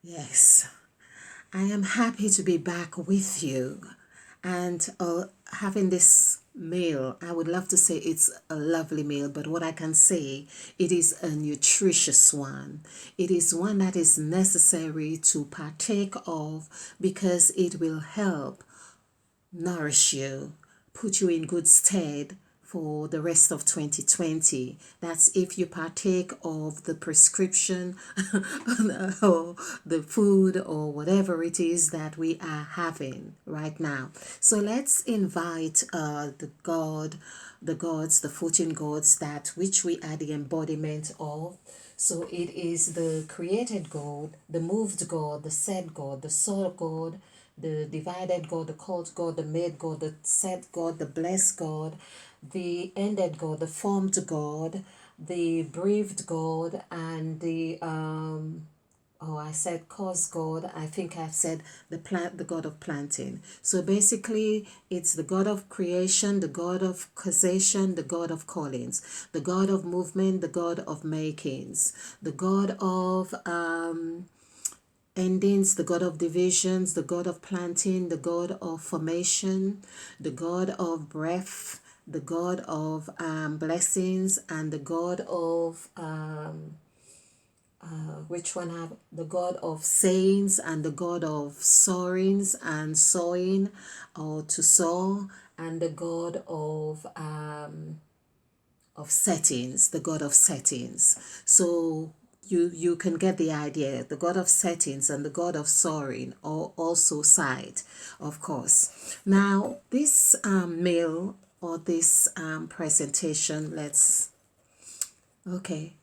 Yes, I am happy to be back with you and having this meal. I would love to say it's a lovely meal, but what I can say, it is a nutritious one. It is one that is necessary to partake of because it will help nourish you, put you in good stead for the rest of 2020. That's if you partake of the prescription or the food or whatever it is that we are having right now. So let's invite the gods, the 14 gods that which we are the embodiment of. So it is the created God, the moved God, the said God, the soul God, the divided God, the called God, the made God, the set God, the blessed God, the ended God, the formed God, the breathed God, and the I said cause God. I think I've said the God of planting. So basically, it's the God of creation, the God of causation, the God of callings, the God of movement, the God of makings, the God of endings, the God of divisions, the God of planting, the God of formation, the God of breath, the God of blessings, and the God of which one have the God of sayings and the God of sowings and sowing or to sow, and the God of settings, the God of settings. So you can get the idea. The God of settings and the God of soaring are also side, of course. Now this meal or this presentation,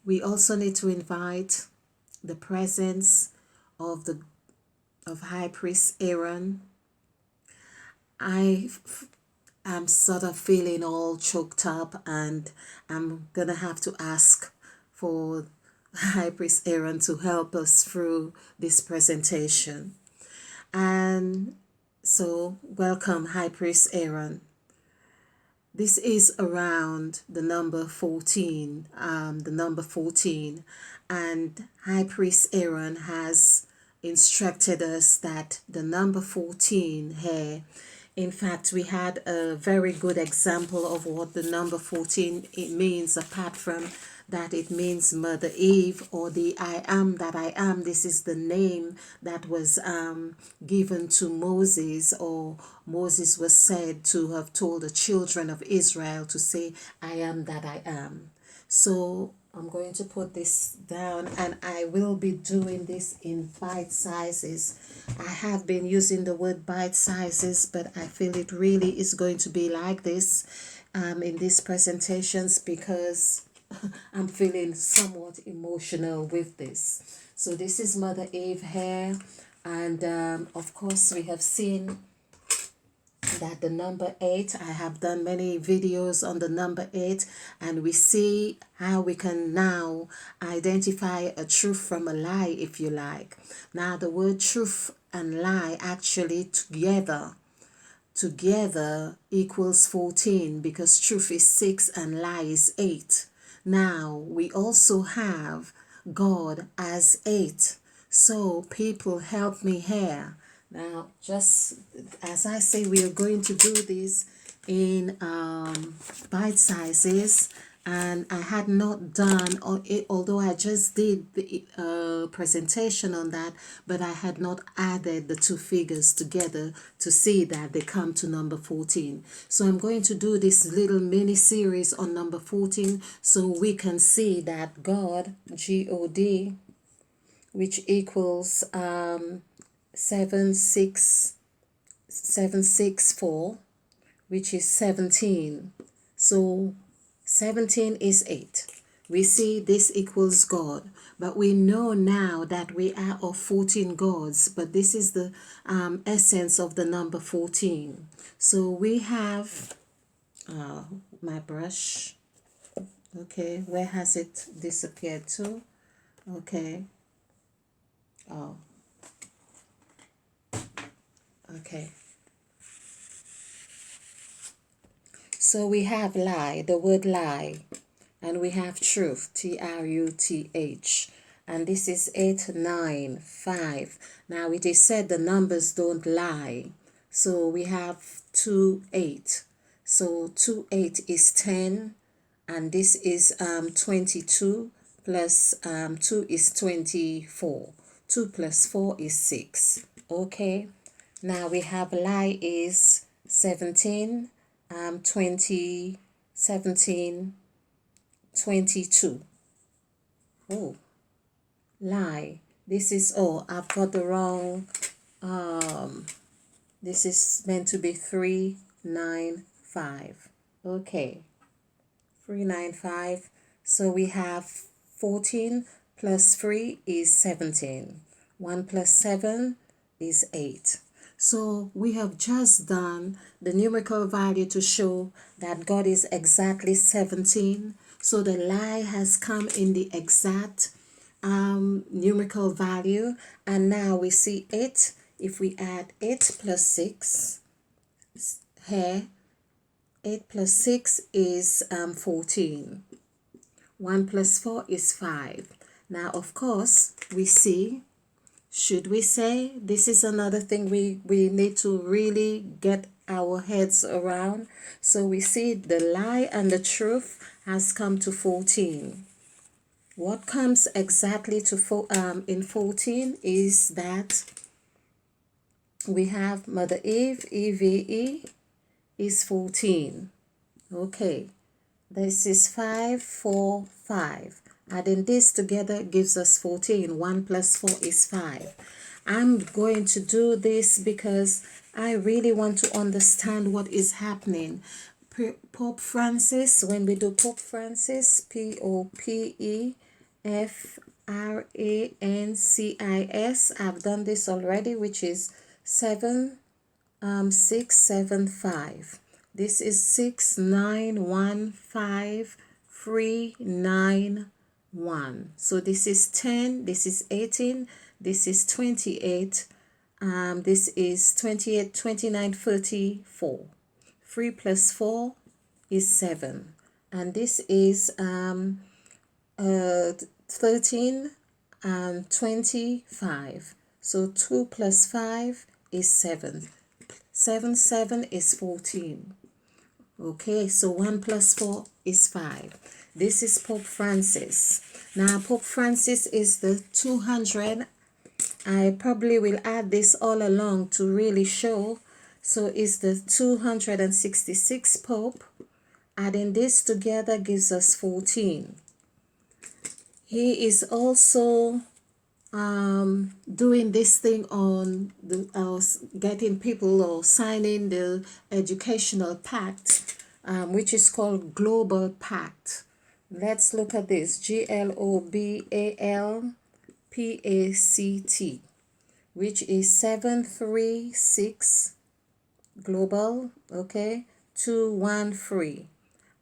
we also need to invite the presence of the of High Priest Aaron. I'm sort of feeling all choked up, and I'm gonna have to ask for High Priest Aaron to help us through this presentation. And so, welcome, High Priest Aaron. This is around the number 14, and High Priest Aaron has instructed us that the number 14 here. In fact, we had a very good example of what the number 14 it means, apart from that it means Mother Eve, or the I am that I am. This is the name that was given to Moses, or Moses was said to have told the children of Israel to say, I am that I am. So I'm going to put this down, and I will be doing this in bite sizes. I have been using the word bite sizes, but I feel it really is going to be like this in these presentations because I'm feeling somewhat emotional with this. So this is Mother Eve here, and of course we have seen that the number 8, I have done many videos on the number 8, and we see how we can now identify a truth from a lie, if you like. Now the word truth and lie actually together equals 14, because truth is 6 and lie is 8. Now we also have God as 8. So people, help me here. Now, just as I say, we are going to do this in bite sizes, and I had not done it, although I just did the presentation on that, but I had not added the two figures together to see that they come to number 14. So I'm going to do this little mini series on number 14 so we can see that God, G-O-D, which equals 764, which is 17. So 17 is 8. We see this equals God, but we know now that we are of 14 gods, but this is the essence of the number 14. So we have my brush. Okay, where has it disappeared to? Okay. Oh, okay. So we have lie, the word lie, and we have truth, Truth, and this is 8, 9, 5. Now it is said the numbers don't lie. So we have 2, 8. So 2, 8 is 10, and this is 22 plus 2 is 24. 2 plus 4 is 6. Okay. Now we have lie is 17, 20, 17, 22. Oh, lie. This is, oh, I've got the wrong, this is meant to be 3, 9, 5. Okay, 3, 9, 5. So we have 14 plus 3 is 17. 1 plus 7 is 8. So we have just done the numerical value to show that God is exactly 17. So the lie has come in the exact numerical value. And now we see 8. If we add 8 plus 6 here, 8 plus 6 is 14. 1 plus 4 is 5. Now, of course, we see, should we say, this is another thing we need to really get our heads around. So we see the lie and the truth has come to 14. What comes exactly to in 14 is that we have Mother Eve, EVE, is 14. Okay, this is 5, 4, 5. Adding this together gives us 14. 1 plus 4 is 5. I'm going to do this because I really want to understand what is happening. Pope Francis, when we do Pope Francis, POPEFRANCIS, I've done this already, which is 7, 6, 7, 5. This is 6, 9, 1, 5, 3, 9, 1. So this is 10, this is 18, this is 28, this is 28, 29, 34. 3 plus 4 is 7. And this is 13 and 25. So 2 plus 5 is 7. 7, 7 is 14. Okay, so 1 plus 4 is 5. This is Pope Francis. Now, Pope Francis is the 200. I probably will add this all along to really show. So it's the 266 Pope. Adding this together gives us 14. He is also doing this thing on the getting people or signing the educational pact, which is called Global Pact. Let's look at this. GLOBALPACT, which is 736 global, okay, 213,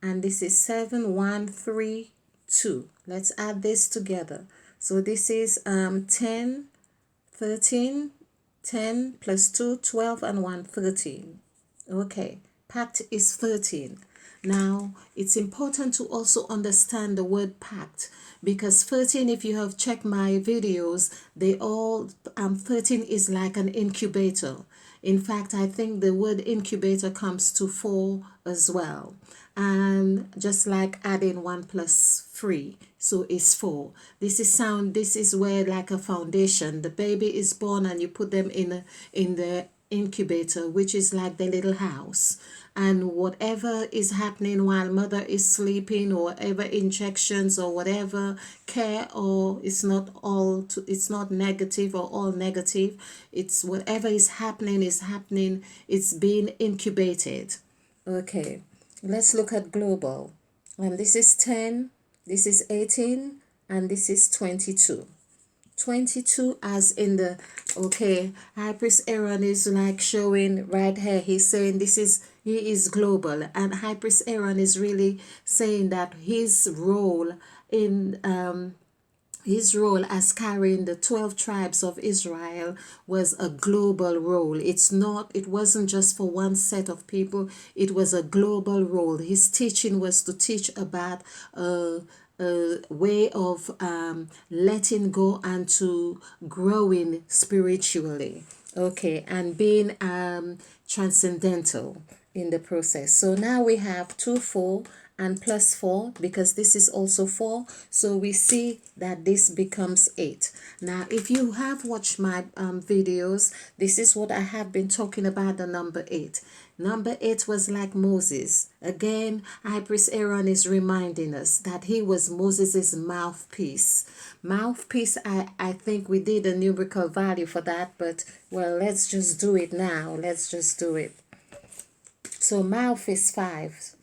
and this is 7132. Let's add this together. So this is 10, 13, 10 plus 2, 12, and 1, 13. Okay, pact is 13. Now, it's important to also understand the word pact, because 13, if you have checked my videos, they all, 13 is like an incubator. In fact, I think the word incubator comes to 4 as well. And just like adding 1 plus 3, so it's 4. This is where, like a foundation, the baby is born and you put them in the incubator, which is like the little house. And whatever is happening while mother is sleeping, or whatever injections or whatever care, or it's not negative or all negative, it's whatever is happening, it's being incubated. Okay, let's look at global. And this is 10, this is 18, and this is 22. 22 as in the, okay, High Priest Aaron is like showing right here, he's saying he is global, and High Priest Aaron is really saying that his role as carrying the 12 tribes of Israel was a global role. It wasn't just for one set of people, it was a global role. His teaching was to teach about a way of letting go and to growing spiritually, okay, and being transcendental in the process. So now we have 2 4 and plus 4, because this is also 4, so we see that this becomes 8. Now if you have watched my videos, this is what I have been talking about, the number 8. Number 8 was like Moses. Again, High Priest Aaron is reminding us that he was Moses's mouthpiece. Mouthpiece, I think we did a numerical value for that, but well, let's just do it now. Let's just do it. So mouth is 5.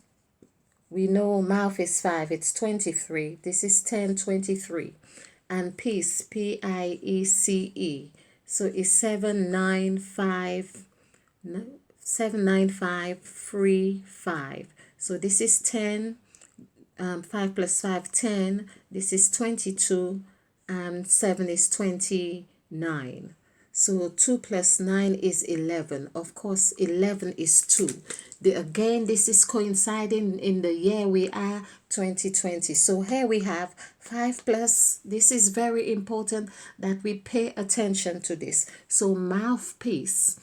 We know mouth is 5. It's 23. This is 10, 23. And peace, P-I-E-C-E. So it's 795. 79535. So this is 10, 5 plus 5, 10. This is 22, and 7 is 29. So 2 plus 9 is 11. Of course, 11 is 2. Again, this is coinciding in the year we are, 2020. So here we have 5 plus. This is very important that we pay attention to this. So mouthpiece.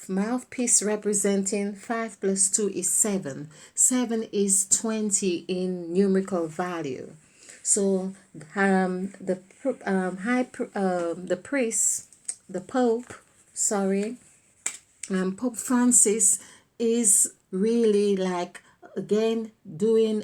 Mouthpiece representing 5 plus 2 is 7. 7 is 20 in numerical value. So the Pope, Pope Francis is really like, again,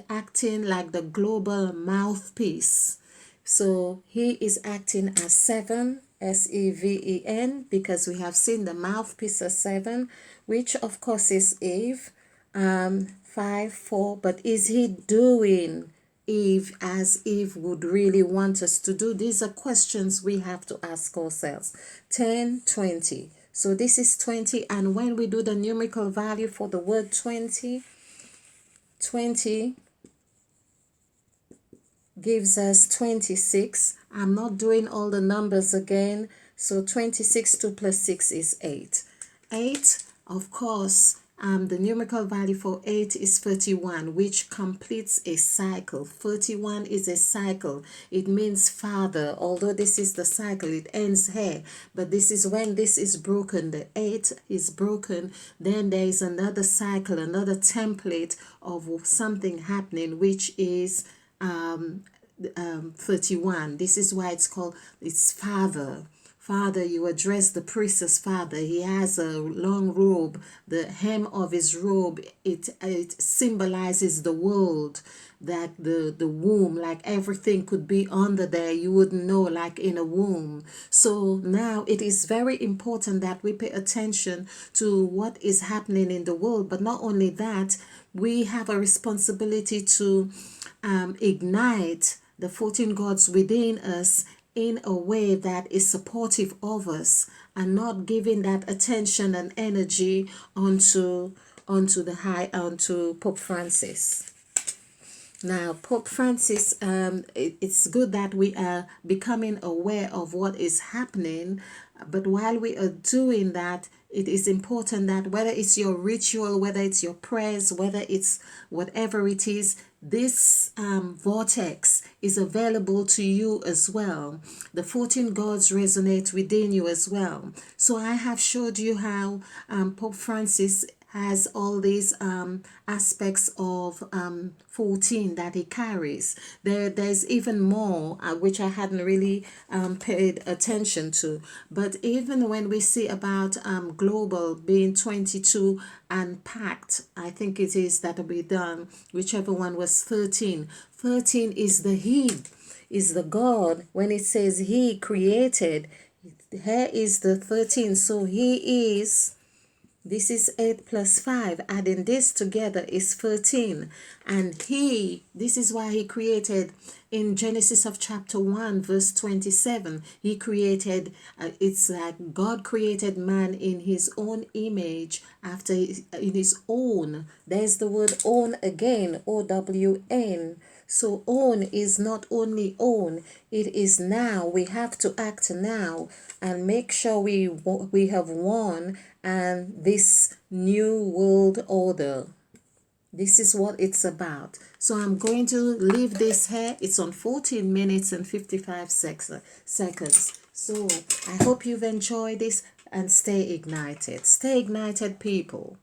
acting like the global mouthpiece. So he is acting as 7, S-E-V-E-N, because we have seen the mouthpiece as 7, which of course is Eve, 5, 4. But is he doing Eve as Eve would really want us to do? These are questions we have to ask ourselves. 10, 20. So this is 20, and when we do the numerical value for the word 20, 20 gives us 26. I'm not doing all the numbers again. So 26, 2 plus 6 is 8. 8, of course, the numerical value for 8 is 31, which completes a cycle. 31 is a cycle. It means father. Although this is the cycle, it ends here. But this is when this is broken. The 8 is broken. Then there is another cycle, another template of something happening, which is 31. This is why it's father. Father, you address the priest as father. He has a long robe. The hem of his robe, it symbolizes the world, that the womb, like everything could be under there. You wouldn't know, like in a womb. So now it is very important that we pay attention to what is happening in the world. But not only that, we have a responsibility to ignite the 14 gods within us in a way that is supportive of us, and not giving that attention and energy onto Pope Francis. Now, Pope Francis, it's good that we are becoming aware of what is happening, but while we are doing that, it is important that whether it's your ritual, whether it's your prayers, whether it's whatever it is, this vortex is available to you as well. The 14 gods resonate within you as well. So I have showed you how Pope Francis has all these aspects of 14 that he carries. There's even more which I hadn't really paid attention to. But even when we see about global being 22 and pact, I think it is that'll be done, whichever one was 13. 13 is the he, is the God. When it says he created, here is the 13. So he is. This is 8 plus 5. Adding this together is 13. And this is why he created in Genesis of chapter 1, verse 27. He created, it's like God created man in his own image, in his own. There's the word own again, O-W-N. So own is not only own, it is now. We have to act now and make sure we have won and this new world order. This is what it's about. So I'm going to leave this here. It's on 14 minutes and 55 seconds. So I hope you've enjoyed this and stay ignited. Stay ignited, people.